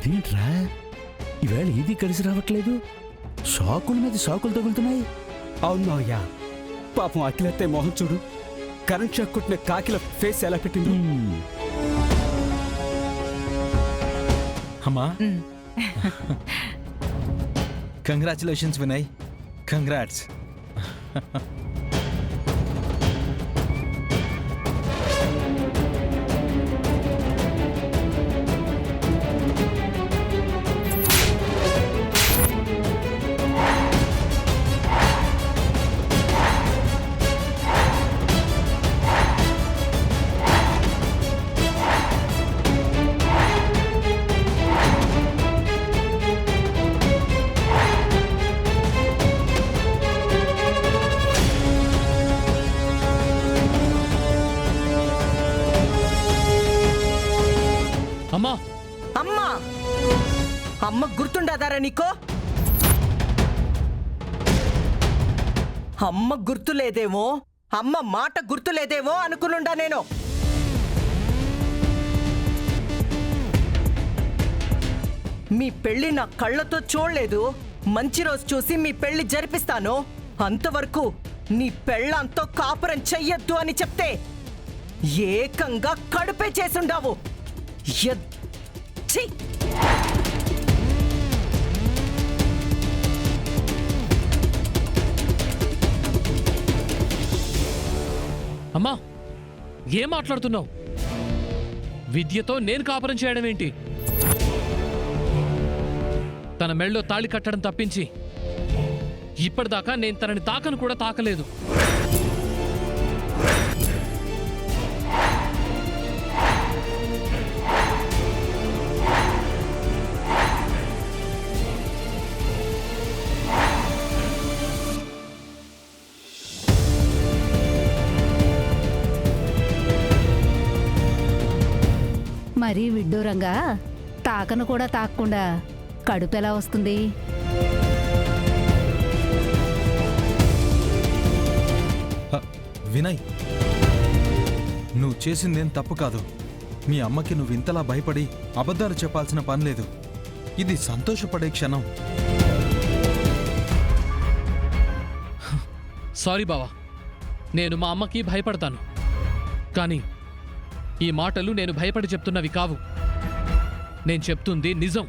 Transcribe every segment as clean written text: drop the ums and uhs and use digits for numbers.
ఇదేంట్రా ఈవేళ ఇది కలిసి రావట్లేదు. షాకుల మీద షాకులు తగులుతున్నాయి. అవును మావయ్య, పాపం అఖిలత్తే మోహన్ చూడు, కరెంట్ షాక్ కొట్టిన కాకిల ఫేస్ ఎలా పెట్టింది. అమ్మా, కంగ్రాచులేషన్స్ వినయ్, కంగ్రాట్స్. అమ్మా అమ్మా, అమ్మ గుర్తుండదారా నీకో? అమ్మ గుర్తులేదేమో, అమ్మ మాట గుర్తులేదేమో అనుకునుండా నేను. మీ పెళ్లి నా కళ్ళతో చూడలేదు. మంచి రోజు చూసి మీ పెళ్లి జరిపిస్తాను. అంతవరకు నీ పెళ్ళంతో కాపురం చెయ్యొద్దు అని చెప్తే ఏకంగా కడుపే చేసుండావు. ఛీ! అమ్మా, ఏం మాట్లాడుతున్నావు? విద్యతో నేను కాపురం చేయడం ఏంటి? తన మెళ్ళో తాళి కట్టడం తప్పించి ఇప్పటిదాకా నేను తనని తాకను కూడా తాకలేదు. మరీ విడ్డూరంగా తాకను కూడా తాకకుండా కడుపు ఎలా వస్తుంది? వినయ్, నువ్వు చేసిందేం తప్పు కాదు. మీ అమ్మకి నువ్వు ఇంతలా భయపడి అబద్ధాలు చెప్పాల్సిన పని లేదు. ఇది సంతోషపడే క్షణం. సారీ బావా, నేను మా అమ్మకి భయపడతాను. కానీ ఈ మాటలు నేను భయపడి చెప్తున్నవి కావు. నేను చెప్తుంది నిజం.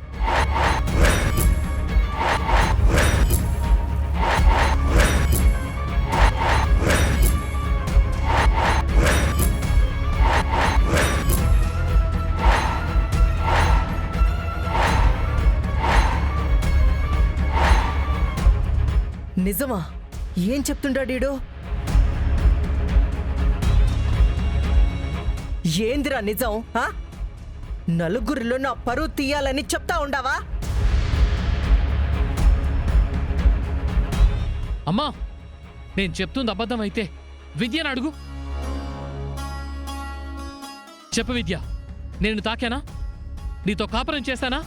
నిజమా? ఏం చెప్తుండాడీడు? ఏందిరా నిజం? నలుగురిలో నా పరువు తీయాలని చెప్తా ఉండావా? అమ్మా, నేను చెప్తుంది అబద్ధం అయితే విద్యను అడుగు. చెప్పు విద్య, నేను తాకానా? నీతో కాపురం చేశానా?